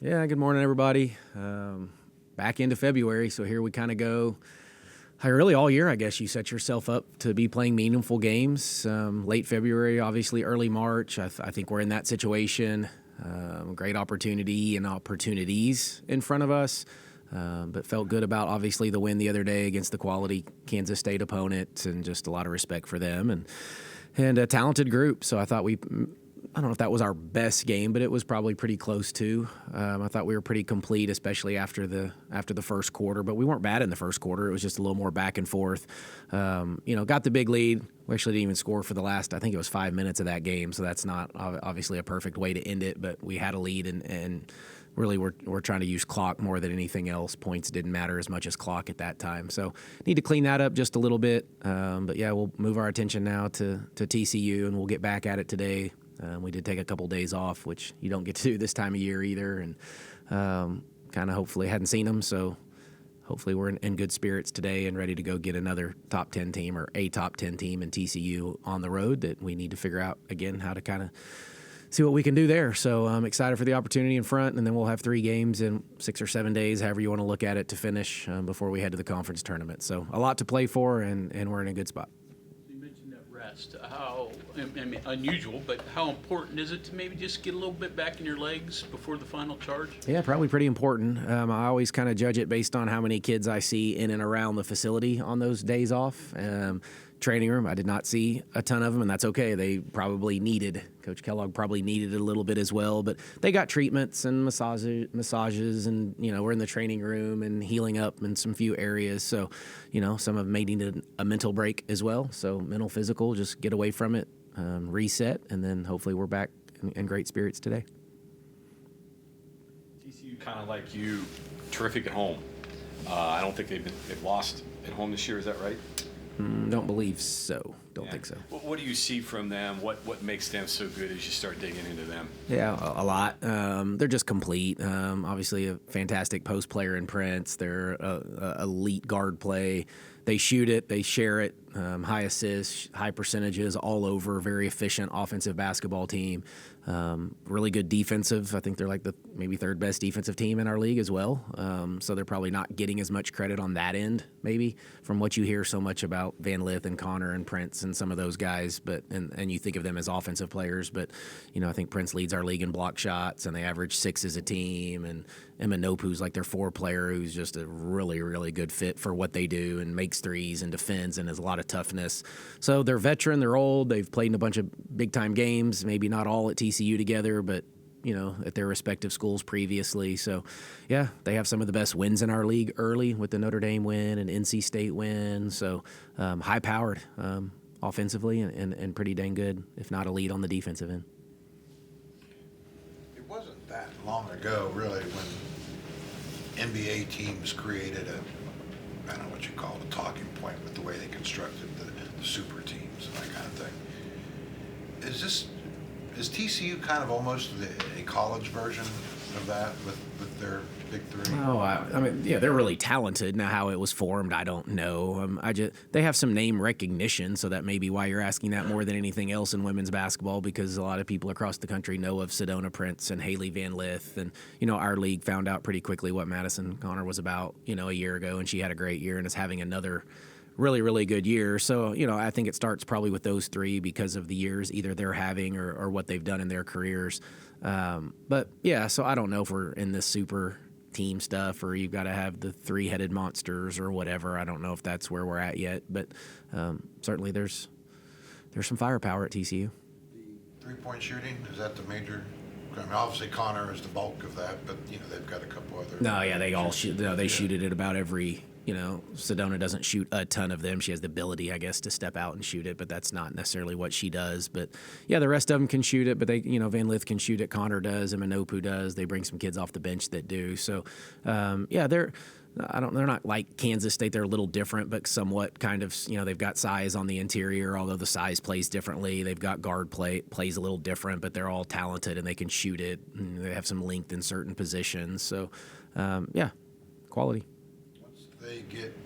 Yeah, good morning, everybody. Back into February, so here we kind of go. Really, all year, I guess you set yourself up to be playing meaningful games. Late February, obviously, early March. I think we're in that situation. Great opportunity and opportunities in front of us, but felt good about obviously the win the other day against the quality Kansas State opponent, and just a lot of respect for them and a talented group. So I thought I don't know if that was our best game, but it was probably pretty close to. I thought we were pretty complete, especially after the first quarter. But we weren't bad in the first quarter. It was just a little more back and forth. Got the big lead. We actually didn't even score for the last, I think it was 5 minutes of that game. So that's not obviously a perfect way to end it. But we had a lead, and really we're trying to use clock more than anything else. Points didn't matter as much as clock at that time. So need to clean that up just a little bit. But yeah, we'll move our attention now to TCU, and we'll get back at it today. We did take a couple days off, which you don't get to do this time of year either, and kind of hopefully hadn't seen them, so hopefully we're in good spirits today and ready to go get another top 10 team or a top 10 team in TCU on the road that we need to figure out, again, how to kind of see what we can do there. So I'm excited for the opportunity in front, and then we'll have 3 games in 6 or 7 days, however you want to look at it, to finish before we head to the conference tournament. So a lot to play for, and we're in a good spot. How unusual, but how important is it to maybe just get a little bit back in your legs before the final charge? Yeah, probably pretty important. I always kind of judge it based on how many kids I see in and around the facility on those days off. Training room, I did not see a ton of them, and that's okay. They probably needed, Coach Kellogg probably needed it a little bit as well, but they got treatments and massages, and, we're in the training room and healing up in some few areas. So, some of them may need a mental break as well. So mental, physical, just get away from it, reset, and then hopefully we're back in great spirits today. TCU, kind of like you, terrific at home. I don't think they've lost at home this year. Is that right? Don't believe so. Don't think so. What do you see from them? What makes them so good as you start digging into them? Yeah, a lot. They're just complete. Obviously, a fantastic post player in Prince. They're a elite guard play. They shoot it. They share it. High assists, high percentages all over. Very efficient offensive basketball team. Really good defensive. I think they're like the maybe third best defensive team in our league as well. So they're probably not getting as much credit on that end, maybe, from what you hear so much about Van Lith and Connor and Prince and some of those guys. But and you think of them as offensive players. But, I think Prince leads our league in block shots, and they average 6 as a team. And Eminopu's like their 4 player, who's just a really, really good fit for what they do and makes threes and defends and has a lot of toughness. So they're veteran, they're old, they've played in a bunch of big-time games, maybe not all at TCU together, but, at their respective schools previously. So, yeah, they have some of the best wins in our league early with the Notre Dame win and NC State win. So high-powered offensively and pretty dang good, if not elite on the defensive end. It wasn't that long ago, really, when NBA teams created I don't know what you call it, a talking point with the way they constructed the super teams and that kind of thing. Is TCU kind of almost a college version of that with their big 3? Oh, I mean, yeah, they're really talented. Now, how it was formed, I don't know. They have some name recognition, so that may be why you're asking that more than anything else in women's basketball, because a lot of people across the country know of Sedona Prince and Haley Van Lith, and our league found out pretty quickly what Madison Connor was about, a year ago, and she had a great year and is having another really, really good year. So, I think it starts probably with those 3 because of the years either they're having or what they've done in their careers. But, yeah, so I don't know if we're in this super team stuff or you've got to have the 3-headed monsters or whatever. I don't know if that's where we're at yet. But certainly there's some firepower at TCU. The 3-point shooting, is that the major? I mean, obviously Connor is the bulk of that, but, they've got a couple other. No, yeah, they all shoot. No, they shoot it at about every. Sedona doesn't shoot a ton of them. She has the ability, I guess, to step out and shoot it, but that's not necessarily what she does. But, yeah, the rest of them can shoot it, but they, Van Lith can shoot it. Connor does. Eminopu does. They bring some kids off the bench that do. So, yeah, they're not like Kansas State. They're a little different, but somewhat kind of, they've got size on the interior, although the size plays differently. They've got guard plays a little different, but they're all talented and they can shoot it. And they have some length in certain positions. So, yeah, quality. They get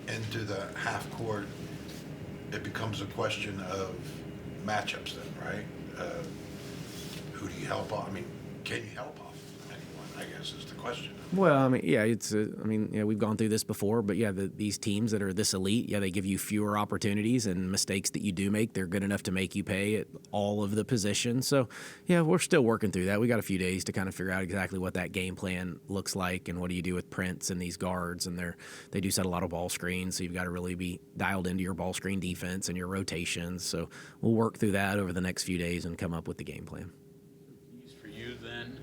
into the half court, it becomes a question of matchups then, right? Who do you help off? I mean, can you help off anyone? I guess is the question. Well, I mean, yeah, we've gone through this before, but yeah, these teams that are this elite, yeah, they give you fewer opportunities, and mistakes that you do make, they're good enough to make you pay at all of the positions. So, yeah, we're still working through that. We got a few days to kind of figure out exactly what that game plan looks like, and what do you do with Prince and these guards, and they do set a lot of ball screens, so you've got to really be dialed into your ball screen defense and your rotations. So we'll work through that over the next few days and come up with the game plan. For you then,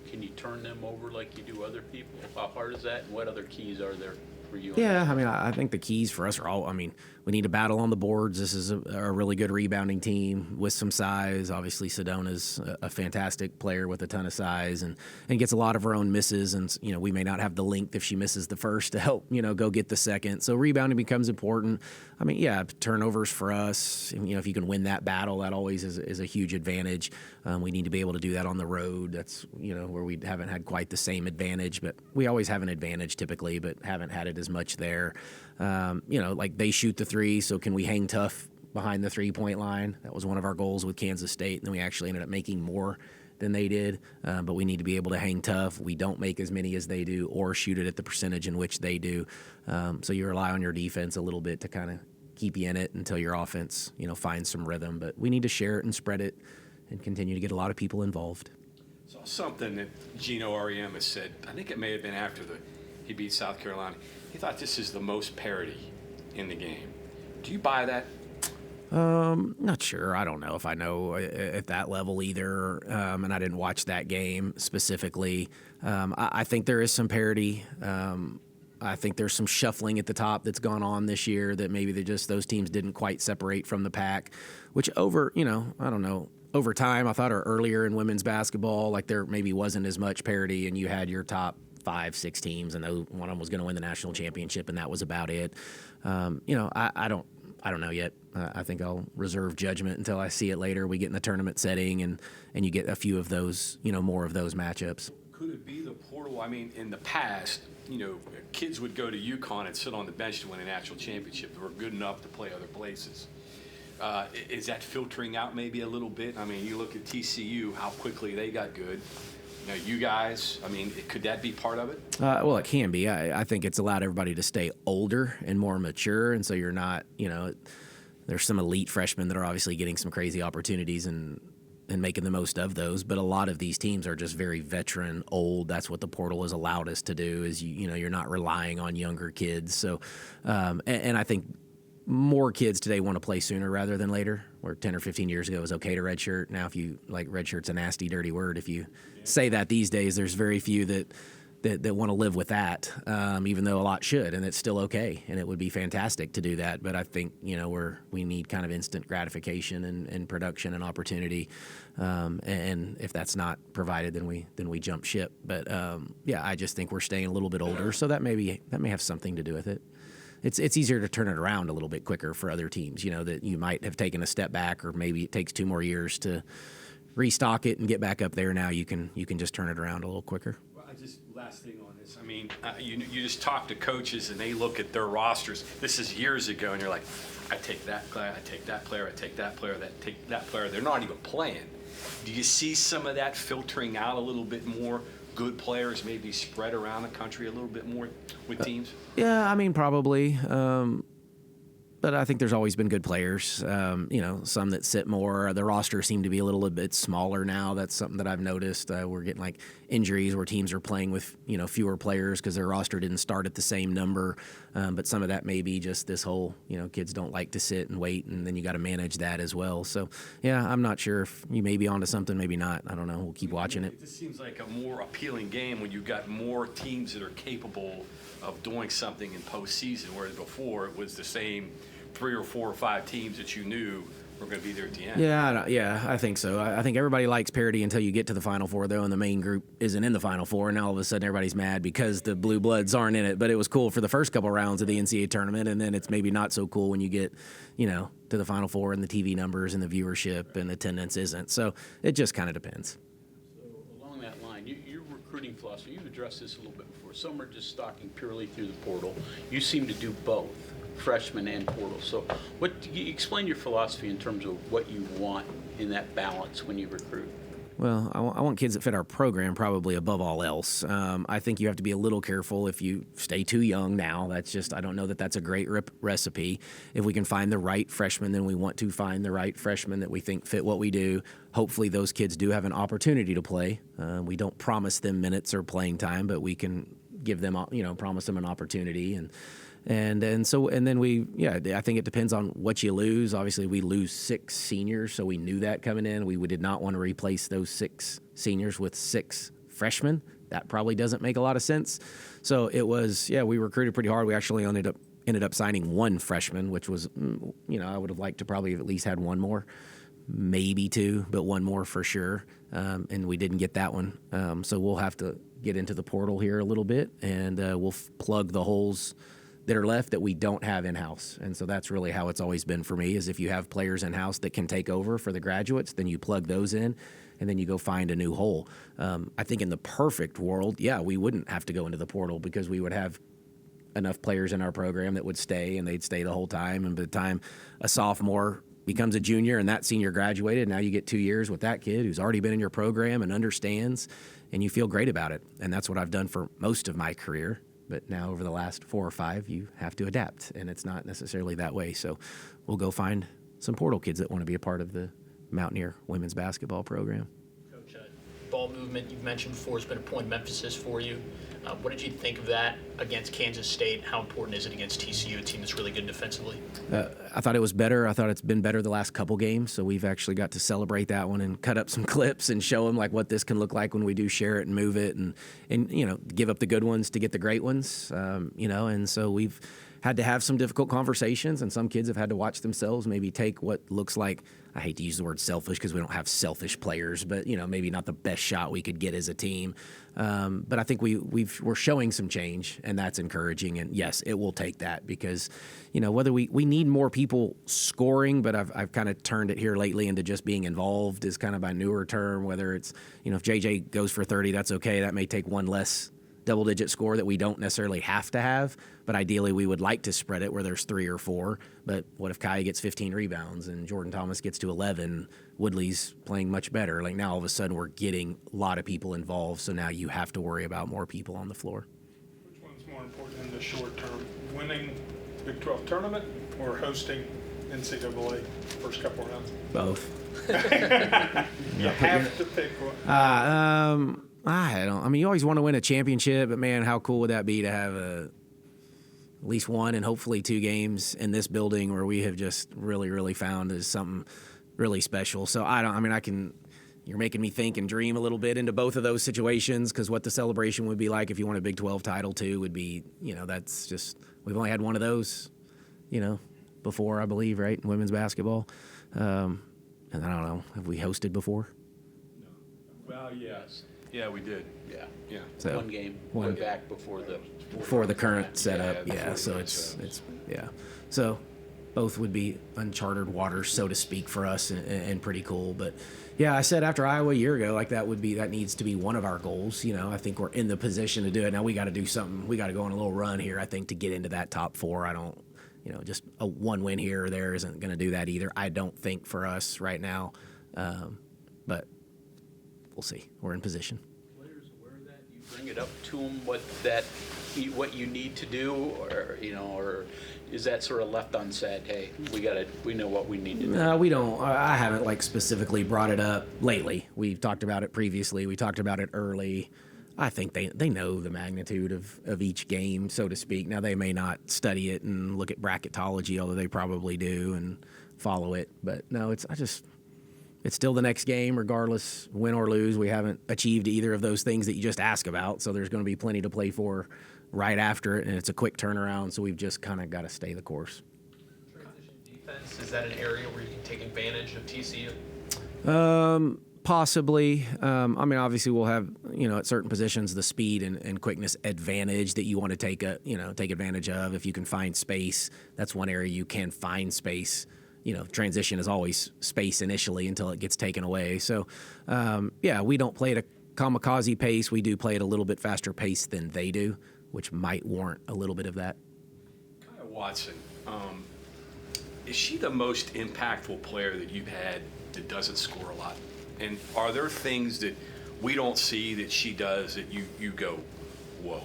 can you turn them over like you do other people? How hard is that, and what other keys are there for you? Yeah, I mean, I think the keys for us are all, I mean, we need to battle on the boards. This is a really good rebounding team with some size. Obviously, Sedona's a fantastic player with a ton of size and gets a lot of her own misses. And, we may not have the length if she misses the first to help, go get the second. So rebounding becomes important. I mean, yeah, turnovers for us, if you can win that battle, that always is a huge advantage. We need to be able to do that on the road. That's, where we haven't had quite the same advantage, but we always have an advantage typically, but haven't had it as much there. Like they shoot the three, so can we hang tough behind the 3-point line? That was one of our goals with Kansas State, and then we actually ended up making more than they did, but we need to be able to hang tough. We don't make as many as they do or shoot it at the percentage in which they do. So you rely on your defense a little bit to kind of keep you in it until your offense, finds some rhythm. But we need to share it and spread it and continue to get a lot of people involved. So something that Gino Auriemma said, I think it may have been after he beat South Carolina. He thought this is the most parity in the game. Do you buy that? Not sure. I don't know if I know at that level either. And I didn't watch that game specifically. I think there is some parity. I think there's some shuffling at the top that's gone on this year that maybe those teams didn't quite separate from the pack, which I don't know. Over time, I thought earlier in women's basketball, like there maybe wasn't as much parity, and you had your top 5-6 teams, and one of them was going to win the national championship, and that was about it. I don't know yet. I think I'll reserve judgment until I see it later. We get in the tournament setting, and you get a few of those, more of those matchups. Could it be the portal? I mean, in the past, kids would go to UConn and sit on the bench to win a national championship. They were good enough to play other places. Is that filtering out maybe a little bit? I mean, you look at TCU, how quickly they got good. You guys, I mean, could that be part of it? Well, it can be. I think it's allowed everybody to stay older and more mature, and so you're not, there's some elite freshmen that are obviously getting some crazy opportunities and making the most of those, but a lot of these teams are just very veteran, old. That's what the portal has allowed us to do is, you're not relying on younger kids. So, and I think more kids today want to play sooner rather than later, where 10 or 15 years ago it was okay to redshirt. Now, if you like, redshirt's a nasty, dirty word. If you say that these days, there's very few that want to live with that, even though a lot should, and it's still okay, and it would be fantastic to do that. But I think, we need kind of instant gratification and production and opportunity, and if that's not provided, then we jump ship. But I just think we're staying a little bit older, so that may have something to do with it. It's easier to turn it around a little bit quicker for other teams, that you might have taken a step back, or maybe it takes 2 more years to restock it and get back up there. Now you can just turn it around a little quicker. Well, last thing on this. I mean, you just talk to coaches and they look at their rosters. This is years ago, and you're like, I take that player, I take that player, I take that player, take that player. They're not even playing. Do you see some of that filtering out a little bit more? Good players maybe spread around the country a little bit more with teams? Yeah, I mean, probably. But I think there's always been good players, some that sit more. The roster seem to be a little bit smaller now. That's something that I've noticed. We're getting like injuries where teams are playing with, fewer players because their roster didn't start at the same number. But some of that may be just this whole, kids don't like to sit and wait, and then you got to manage that as well. So, yeah, I'm not sure if you may be onto something, maybe not. I don't know. We'll keep watching it. This seems like a more appealing game when you've got more teams that are capable of doing something in postseason, whereas before it was the same 3 or 4 or 5 teams that you knew were going to be there at the end. Yeah, I think so. I think everybody likes parity until you get to the Final Four, though, and the main group isn't in the Final Four, and now all of a sudden everybody's mad because the Blue Bloods aren't in it. But it was cool for the first couple rounds of the NCAA tournament, and then it's maybe not so cool when you get, to the Final Four and the TV numbers and the viewership and attendance isn't. So it just kind of depends. So along that line, your recruiting philosophy, you've addressed this a little bit before. Some are just stocking purely through the portal. You seem to do both, freshman and portal. So you explain your philosophy in terms of what you want in that balance when you recruit? Well, I want kids that fit our program probably above all else. I think you have to be a little careful if you stay too young now. That's just, I don't know that that's a great recipe. If we can find the right freshmen, then we want to find the right freshmen that we think fit what we do. Hopefully those kids do have an opportunity to play. We don't promise them minutes or playing time, but we can give them, promise them an opportunity. And then I think it depends on what you lose. Obviously, we lose 6 seniors, so we knew that coming in. We did not want to replace those 6 seniors with 6 freshmen. That probably doesn't make a lot of sense. So it was, we recruited pretty hard. We actually ended up signing 1 freshman, which was, I would have liked to probably have at least had 1 more, maybe 2, but 1 more for sure. And we didn't get that one. So we'll have to get into the portal here a little bit, and we'll plug the holes that are left that we don't have in-house. And so that's really how it's always been for me, is if you have players in-house that can take over for the graduates, then you plug those in, and then you go find a new hole. I think in the perfect world, we wouldn't have to go into the portal because we would have enough players in our program that would stay, and they'd stay the whole time. And by the time a sophomore becomes a junior and that senior graduated, now you get 2 years with that kid who's already been in your program and understands, and you feel great about it. And that's what I've done for most of my career. But now over the last 4 or 5, you have to adapt, and it's not necessarily that way. So we'll go find some portal kids that want to be a part of the Mountaineer women's basketball program. Coach, ball movement you've mentioned before has been a point of emphasis for you. What did you think of that against Kansas State? How important is it against TCU, a team that's really good defensively? I thought it was better. I thought it's been better the last couple games, so we've actually got to celebrate that one and cut up some clips and show them like what this can look like when we do share it and move it and give up the good ones to get the great ones, and so we've had to have some difficult conversations, and some kids have had to watch themselves maybe take what looks like, I hate to use the word selfish because we don't have selfish players, but maybe not the best shot we could get as a team. But I think we're showing some change, and that's encouraging. And yes, it will take that because, whether we need more people scoring, but I've kind of turned it here lately into just being involved is kind of my newer term. Whether it's, if JJ goes for 30, that's okay. That may take one less double-digit score that we don't necessarily have to have, but ideally we would like to spread it where there's 3 or 4. But what if Kylee gets 15 rebounds and Jordan Thomas gets to 11? Woodley's playing much better. Like now all of a sudden we're getting a lot of people involved, so now you have to worry about more people on the floor. Which one's more important in the short term, winning Big 12 tournament or hosting NCAA first couple rounds? Both. You have to pick one. You always want to win a championship, but man, how cool would that be to have at least 1 and hopefully 2 games in this building where we have just really, really found is something really special. So you're making me think and dream a little bit into both of those situations, because what the celebration would be like if you won a Big 12 title too would be, that's just, we've only had one of those, before, I believe, right, in women's basketball. And I don't know, have we hosted before? No. Well, yes. Yeah, we did. Yeah. So, One game, way back before the current setup. Yeah, So it's So both would be uncharted waters, so to speak, for us, and pretty cool. But I said after Iowa a year ago, like that needs to be one of our goals. I think we're in the position to do it. Now we got to do something. We got to go on a little run here, I think, to get into that top 4. I don't, just a 1 win here or there isn't going to do that either. I don't think for us right now, but we'll see. We're in position. Players aware of that? You bring it up to them what you need to do, or is that sort of left unsaid? Hey, we know what we need to do. No, we don't. I haven't specifically brought it up lately. We've talked about it previously. We talked about it early. I think they know the magnitude of each game, so to speak. Now they may not study it and look at bracketology, although they probably do and follow it. But no, it's still the next game, regardless, win or lose. We haven't achieved either of those things that you just ask about, so there's going to be plenty to play for right after it, and it's a quick turnaround, so we've just kind of got to stay the course. Transition defense, is that an area where you can take advantage of TCU? Possibly. Obviously we'll have, at certain positions, the speed and quickness advantage that you want to take advantage of. If you can find space, that's one area you can find space. Transition is always space initially until it gets taken away. So, we don't play at a kamikaze pace. We do play at a little bit faster pace than they do, which might warrant a little bit of that. Kyle Watson, is she the most impactful player that you've had that doesn't score a lot? And are there things that we don't see that she does that you go, whoa?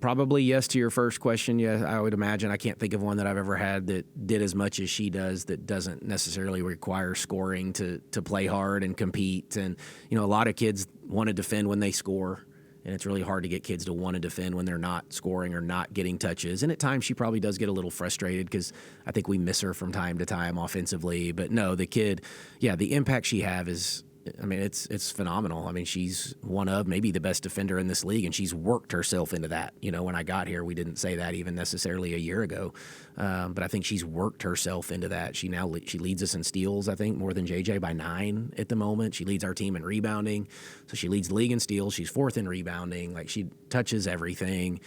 Probably yes to your first question. Yeah, I would imagine. I can't think of one that I've ever had that did as much as she does that doesn't necessarily require scoring to play hard and compete. And, a lot of kids want to defend when they score, and it's really hard to get kids to want to defend when they're not scoring or not getting touches. And at times she probably does get a little frustrated because I think we miss her from time to time offensively. But no, the kid, the impact she have is, it's phenomenal. She's one of maybe the best defender in this league, and she's worked herself into that. When I got here, we didn't say that even necessarily a year ago, but I think she's worked herself into that. She leads us in steals, I think, more than JJ by 9 at the moment. She leads our team in rebounding, so she leads the league in steals. She's 4th in rebounding. Like, she touches everything,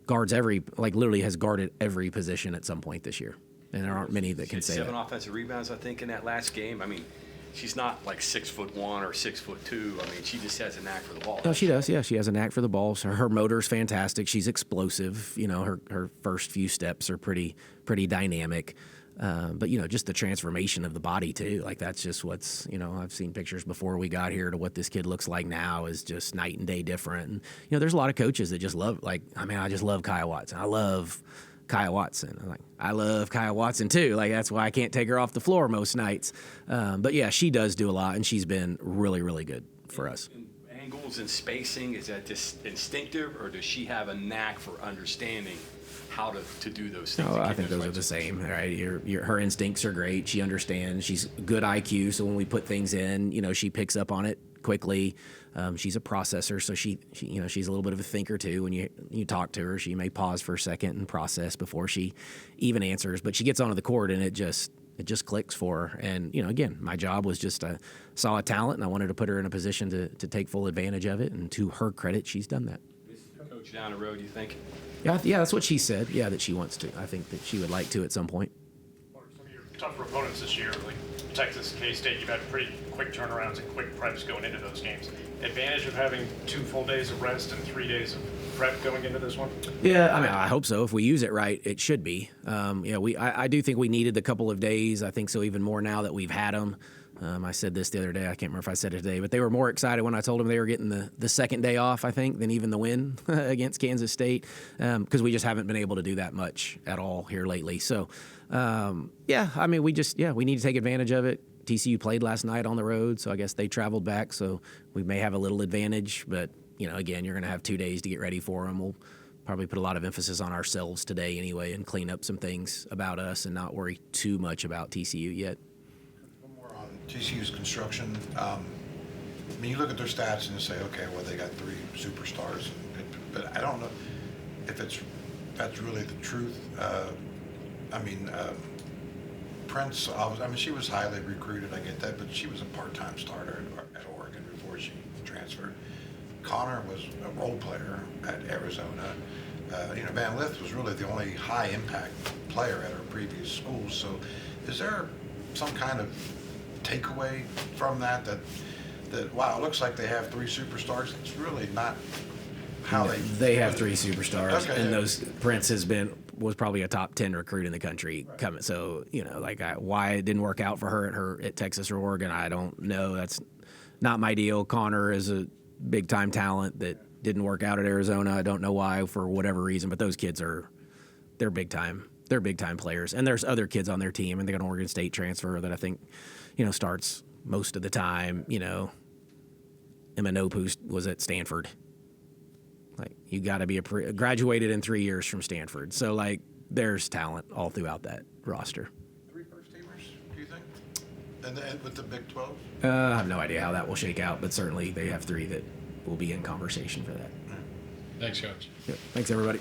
guards literally has guarded every position at some point this year, and there aren't many that can say that. 7 offensive rebounds, I think, in that last game. She's not like 6'1" or 6'2". She just has a knack for the ball. No, she does. Yeah, she has a knack for the ball. So her motor's fantastic. She's explosive. Her first few steps are pretty dynamic. But just the transformation of the body too. Like, that's just what's I've seen pictures before we got here to what this kid looks like now is just night and day different. And there's a lot of coaches that just love I just love Kaya Watson. I love Kaya Watson. I love Kaya Watson too. That's why I can't take her off the floor most nights. But yeah, she does do a lot, and she's been really, really good for us. Angles and spacing, is that just instinctive, or does she have a knack for understanding how to do those things? I think those are the same, right? Her instincts are great. She understands. She's good IQ, so when we put things in, she picks up on it quickly. She's a processor, so she she's a little bit of a thinker too. When you talk to her, she may pause for a second and process before she even answers. But she gets onto the court, and it just clicks for her. And again, my job was just saw a talent, and I wanted to put her in a position to take full advantage of it. And to her credit, she's done that. Coach down the road, you think? Yeah, that's what she said. Yeah, that she wants to. I think that she would like to at some point. Some of your tougher opponents this year, like Texas, K-State, you've had pretty quick turnarounds and quick preps going into those games. Advantage of having 2 full days of rest and 3 days of prep going into this one? Yeah, I hope so. If we use it right, it should be. I do think we needed a couple of days. I think so even more now that we've had them. I said this the other day. I can't remember if I said it today, but they were more excited when I told them they were getting the second day off, I think, than even the win against Kansas State, because we just haven't been able to do that much at all here lately. So, we need to take advantage of it. TCU played last night on the road, so I guess they traveled back, so we may have a little advantage. But, again, you're going to have 2 days to get ready for them. We'll probably put a lot of emphasis on ourselves today anyway and clean up some things about us and not worry too much about TCU yet. TCU's construction, you look at their stats and you say, okay, well, they got 3 superstars, but I don't know if that's really the truth. Prince, she was highly recruited, I get that, but she was a part-time starter at Oregon before she transferred. Connor was a role player at Arizona. Van Lith was really the only high-impact player at her previous schools. So is there some kind of takeaway from that wow, it looks like they have 3 superstars? It's really not how they have 3 superstars, okay, and those Prince was probably a top 10 recruit in the country coming. So why it didn't work out for her at Texas or Oregon, I don't know. That's not my deal. Connor is a big time talent that didn't work out at Arizona. I don't know why, for whatever reason, but those kids they're big time. They're big time players, and there's other kids on their team, and they got an Oregon State transfer that I think starts most of the time. Emma Nopu was at Stanford. You got to be graduated in 3 years from Stanford. So there's talent all throughout that roster. 3 first-teamers, do you think? And with the Big 12? I have no idea how that will shake out, but certainly they have 3 that will be in conversation for that. Thanks, Coach. Yeah, thanks, everybody.